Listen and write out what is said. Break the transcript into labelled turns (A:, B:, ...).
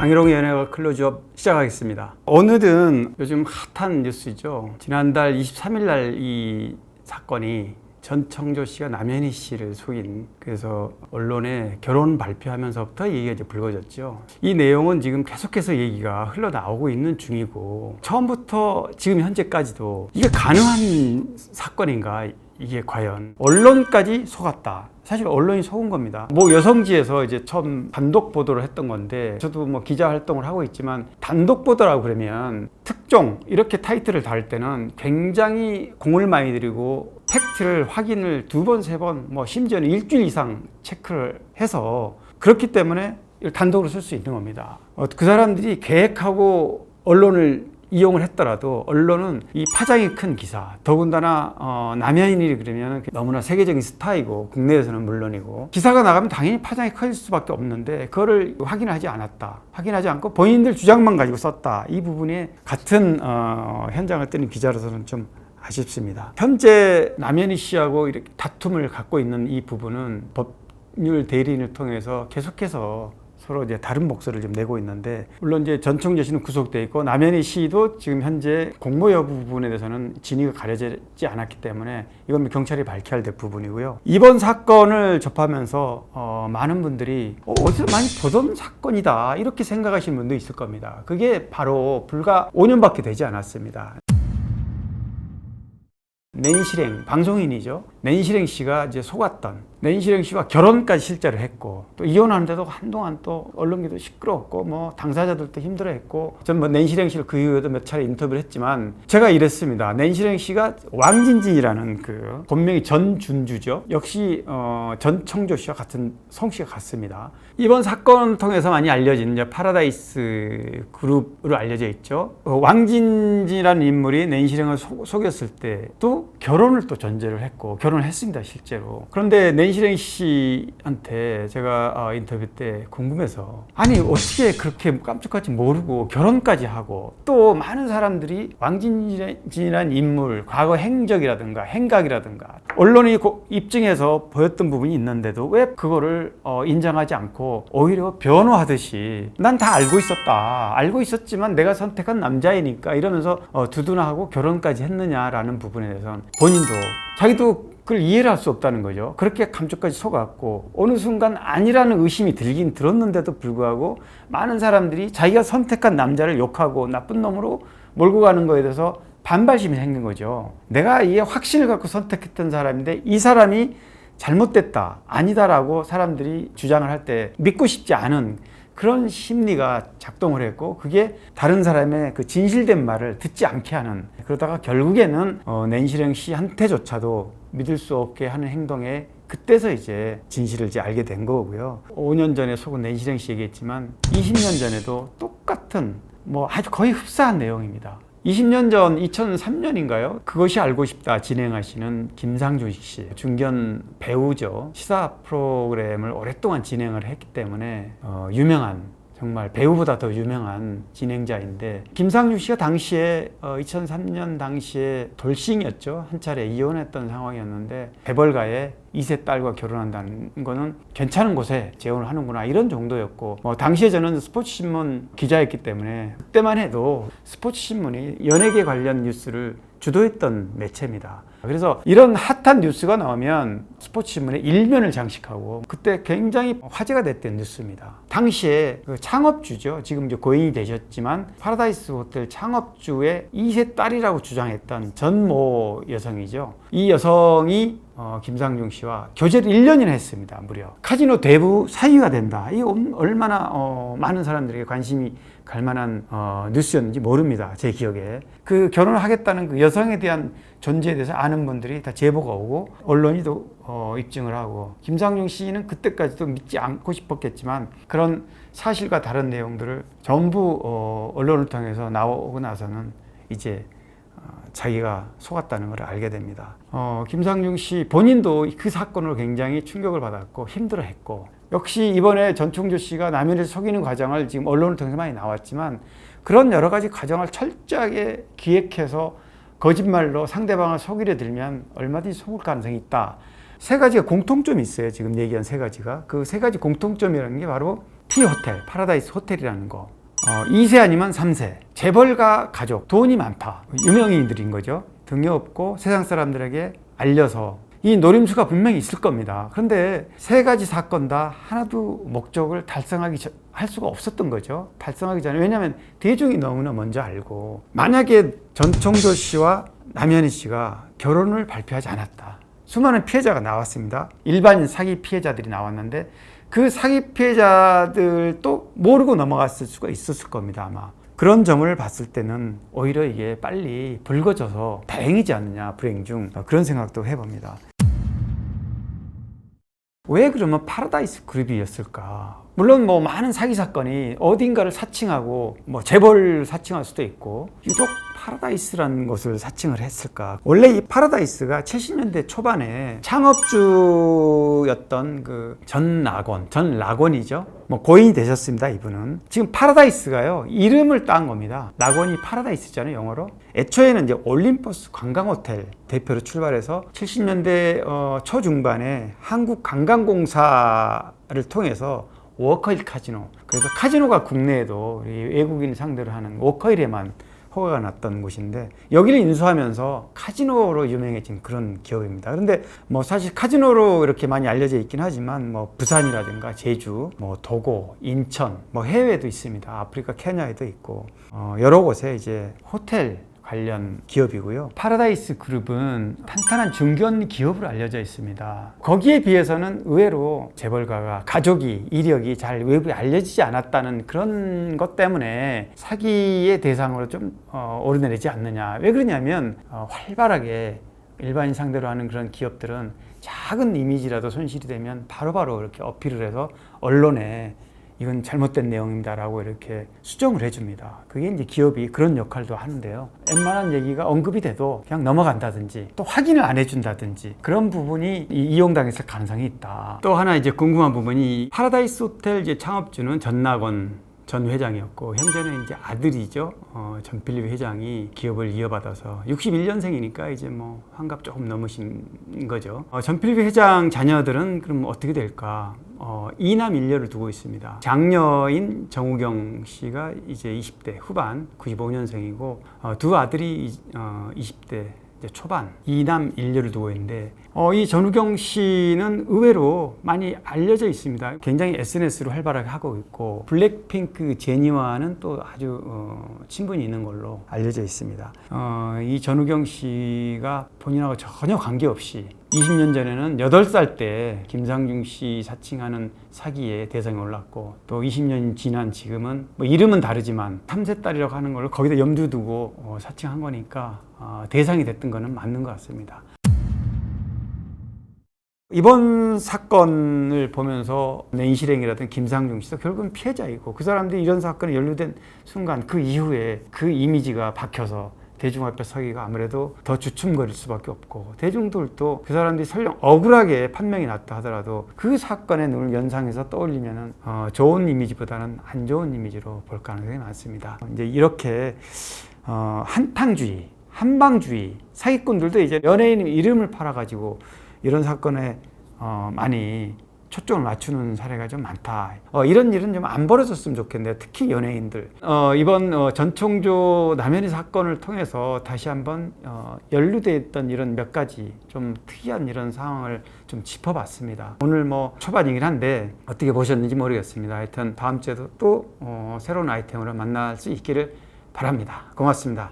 A: 강희롱의 연예가 클로즈업 시작하겠습니다. 오늘은 요즘 핫한 뉴스죠. 지난달 23일 날 이 사건이 전청조 씨가 남현희 씨를 속인, 그래서 언론에 결혼 발표하면서부터 얘기가 이제 불거졌죠. 이 내용은 지금 계속해서 얘기가 흘러나오고 있는 중이고, 처음부터 지금 현재까지도 이게 가능한 사건인가, 이게 과연 언론까지 속았다. 사실 언론이 속은 겁니다. 뭐 여성지에서 이제 처음 단독 보도를 했던 건데, 저도 뭐 기자 활동을 하고 있지만 단독 보도라고 그러면 특종 이렇게 타이틀을 달 때는 굉장히 공을 많이 들이고 팩트를 확인을 2번, 3번, 뭐 심지어는 일주일 이상 체크를 해서, 그렇기 때문에 단독으로 쓸 수 있는 겁니다. 그 사람들이 계획하고 언론을 이용을 했더라도 언론은 이 파장이 큰 기사, 더군다나 남현일이 그러면 너무나 세계적인 스타이고 국내에서는 물론이고, 기사가 나가면 당연히 파장이 커질 수밖에 없는데 그거를 확인하지 않았다, 확인하지 않고 본인들 주장만 가지고 썼다. 이 부분에 같은 현장을 뜨는 기자로서는 좀 아쉽습니다. 현재 남현희 씨하고 이렇게 다툼을 갖고 있는 이 부분은 법률 대리인을 통해서 계속해서 서로 이제 다른 목소리를 좀 내고 있는데, 물론 이제 전청조 씨는 구속돼 있고 남현희 씨도 지금 현재 공모 여부 부분에 대해서는 진위가 가려지지 않았기 때문에 이건 경찰이 밝혀야 될 부분이고요. 이번 사건을 접하면서 많은 분들이 어디서 많이 보던 사건이다 이렇게 생각하시는 분도 있을 겁니다. 그게 바로 불과 5년밖에 되지 않았습니다. 낸시랭, 방송인이죠. 낸시랭 씨가 이제 속았던, 낸시랭 씨와 결혼까지 실제로 했고, 또 이혼하는데도 한동안 또 언론계도 시끄러웠고, 뭐 당사자들도 힘들어했고, 전 뭐 낸시랭 씨를 그 이후에도 몇 차례 인터뷰를 했지만 제가 이랬습니다. 낸시랭 씨가 왕진진이라는 그 본명이 전준주죠. 역시 전청조 씨와 같은 성씨가 같습니다. 이번 사건을 통해서 많이 알려진 이제 파라다이스 그룹으로 알려져 있죠. 왕진진이라는 인물이 낸시랭을 속였을 때도 결혼을 또 전제를 했고, 결혼을 했습니다, 실제로. 그런데 낸시랭 씨한테 제가 인터뷰 때 궁금해서, 아니 어떻게 그렇게 깜짝같이 모르고 결혼까지 하고, 또 많은 사람들이 왕진진이라는 인물 과거 행적이라든가 행각이라든가 언론이 입증해서 보였던 부분이 있는데도 왜 그거를 인정하지 않고 오히려 변호하듯이 난 다 알고 있었다, 알고 있었지만 내가 선택한 남자이니까 이러면서 두둔하고 결혼까지 했느냐라는 부분에 대해서는 본인도 자기도 그걸 이해를 할 수 없다는 거죠. 그렇게 감쪽까지 속았고, 어느 순간 아니라는 의심이 들긴 들었는데도 불구하고 많은 사람들이 자기가 선택한 남자를 욕하고 나쁜 놈으로 몰고 가는 거에 대해서 반발심이 생긴 거죠. 내가 이게 확신을 갖고 선택했던 사람인데 이 사람이 잘못됐다, 아니다라고 사람들이 주장을 할 때 믿고 싶지 않은 그런 심리가 작동을 했고, 그게 다른 사람의 그 진실된 말을 듣지 않게 하는, 그러다가 결국에는 낸시랭 씨한테조차도 믿을 수 없게 하는 행동에 그때서 이제 진실을 이제 알게 된 거고요. 5년 전에 속은 낸시랭 씨 얘기했지만 20년 전에도 똑같은 뭐 아주 거의 흡사한 내용입니다. 20년 전 2003년인가요? 그것이 알고 싶다 진행하시는 김상중 씨, 중견 배우죠. 시사 프로그램을 오랫동안 진행을 했기 때문에 유명한, 정말 배우보다 더 유명한 진행자인데, 김상중 씨가 당시에 2003년 당시에 돌싱이었죠. 한 차례 이혼했던 상황이었는데 재벌가의 2세 딸과 결혼한다는 거는 괜찮은 곳에 재혼을 하는구나, 이런 정도였고, 당시에 저는 스포츠신문 기자였기 때문에 그때만 해도 스포츠신문이 연예계 관련 뉴스를 주도했던 매체입니다. 그래서 이런 핫한 뉴스가 나오면 스포츠신문의 일면을 장식하고, 그때 굉장히 화제가 됐던 뉴스입니다. 당시에 그 창업주죠. 지금 이제 고인이 되셨지만 파라다이스 호텔 창업주의 2세 딸이라고 주장했던 전모 여성이죠. 이 여성이 김상중 씨와 교제를 1년이나 했습니다. 무려. 카지노 대부 사유가 된다. 이 얼마나 많은 사람들에게 관심이 갈 만한 뉴스였는지 모릅니다. 제 기억에. 그 결혼을 하겠다는 그 여성에 대한 존재에 대해서 아는 분들이 다 제보가 오고, 언론이 또 입증을 하고, 김상중 씨는 그때까지도 믿지 않고 싶었겠지만 그런 사실과 다른 내용들을 전부 언론을 통해서 나오고 나서는 이제 자기가 속았다는 걸 알게 됩니다. 김상중 씨 본인도 그 사건으로 굉장히 충격을 받았고 힘들어했고, 역시 이번에 전청조 씨가 남현희를 속이는 과정을 지금 언론을 통해서 많이 나왔지만, 그런 여러 가지 과정을 철저하게 기획해서 거짓말로 상대방을 속이려 들면 얼마든지 속을 가능성이 있다. 세 가지가 공통점이 있어요. 지금 얘기한 세 가지가. 그 세 가지 공통점이라는 게 바로 T호텔, 파라다이스 호텔이라는 거. 2세 아니면 3세. 재벌가 가족, 돈이 많다. 유명인들인 거죠. 등에 업고 세상 사람들에게 알려서 이 노림수가 분명히 있을 겁니다. 그런데 세 가지 사건 다 하나도 목적을 할 수가 없었던 거죠. 달성하기 전에. 왜냐하면 대중이 너무나 먼저 알고, 만약에 전총조 씨와 남현희 씨가 결혼을 발표하지 않았다. 수많은 피해자가 나왔습니다. 일반인 사기 피해자들이 나왔는데 그 사기 피해자들도 모르고 넘어갔을 수가 있었을 겁니다, 아마. 그런 점을 봤을 때는 오히려 이게 빨리 불거져서 다행이지 않느냐, 불행 중. 그런 생각도 해봅니다. 왜 그러면 파라다이스 그룹이었을까? 물론 뭐 많은 사기 사건이 어딘가를 사칭하고 뭐 재벌 사칭할 수도 있고, 유독 파라다이스라는 것을 사칭을 했을까? 원래 이 파라다이스가 70년대 초반에 창업주였던 그 전 락원이죠. 뭐 고인이 되셨습니다, 이분은. 지금 파라다이스가요, 이름을 딴 겁니다. 락원이 파라다이스잖아요, 영어로. 애초에는 이제 올림포스 관광호텔 대표로 출발해서 70년대 초중반에 한국관광공사를 통해서 워커힐 카지노, 그래서 카지노가 국내에도 외국인 상대로 하는 워커힐에만 허가가 났던 곳인데, 여기를 인수하면서 카지노로 유명해진 그런 기업입니다. 그런데 뭐 사실 카지노로 이렇게 많이 알려져 있긴 하지만 뭐 부산이라든가 제주, 뭐 도고, 인천, 뭐 해외에도 있습니다. 아프리카 케냐에도 있고 여러 곳에 이제 호텔 관련 기업이고요. 파라다이스 그룹은 탄탄한 중견 기업으로 알려져 있습니다. 거기에 비해서는 의외로 재벌가가 가족이, 이력이 잘 외부에 알려지지 않았다는 그런 것 때문에 사기의 대상으로 좀 오르내리지 않느냐. 왜 그러냐면 활발하게 일반인 상대로 하는 그런 기업들은 작은 이미지라도 손실이 되면 바로바로 이렇게 어필을 해서 언론에 이건 잘못된 내용입니다라고 이렇게 수정을 해줍니다. 그게 이제 기업이 그런 역할도 하는데요. 웬만한 얘기가 언급이 돼도 그냥 넘어간다든지 또 확인을 안 해준다든지 그런 부분이 이용당했을 가능성이 있다. 또 하나 이제 궁금한 부분이, 파라다이스 호텔 이제 창업주는 전낙원 전 회장이었고, 현재는 이제 아들이죠. 전필립 회장이 기업을 이어받아서 61년생이니까 이제 뭐 환갑 조금 넘으신 거죠. 전필립 회장 자녀들은 그럼 어떻게 될까? 2남 1녀를 두고 있습니다. 장녀인 정우경 씨가 이제 20대 후반, 95년생이고, 두 아들이 20대 초반, 2남 1녀를 두고 있는데, 이 전우경 씨는 의외로 많이 알려져 있습니다. 굉장히 SNS로 활발하게 하고 있고, 블랙핑크 제니와는 또 아주 친분이 있는 걸로 알려져 있습니다. 이 전우경 씨가 본인하고 전혀 관계없이 20년 전에는 8살 때 김상중 씨 사칭하는 사기의 대상에 올랐고, 또 20년 지난 지금은 뭐 이름은 다르지만 3세 딸이라고 하는 걸 거기다 염두 두고 사칭한 거니까 대상이 됐던 거는 맞는 것 같습니다. 이번 사건을 보면서 낸시랭이라든 김상중 씨도 결국은 피해자이고, 그 사람들이 이런 사건에 연루된 순간 그 이후에 그 이미지가 박혀서 대중 앞에 서기가 아무래도 더 주춤거릴 수밖에 없고, 대중들도 그 사람들이 설령 억울하게 판명이 났다 하더라도 그 사건의 눈을 연상해서 떠올리면은 좋은 이미지보다는 안 좋은 이미지로 볼 가능성이 많습니다. 이제 이렇게 한탕주의, 한방주의, 사기꾼들도 이제 연예인 이름을 팔아가지고 이런 사건에 많이 초점을 맞추는 사례가 좀 많다. 이런 일은 좀 안 벌어졌으면 좋겠네요. 특히 연예인들. 이번 전총조 남현희 사건을 통해서 다시 한번 연루되어 있던 이런 몇 가지 좀 특이한 이런 상황을 좀 짚어봤습니다. 오늘 뭐 초반이긴 한데 어떻게 보셨는지 모르겠습니다. 하여튼 다음 주에도 또 새로운 아이템으로 만날 수 있기를 바랍니다. 고맙습니다.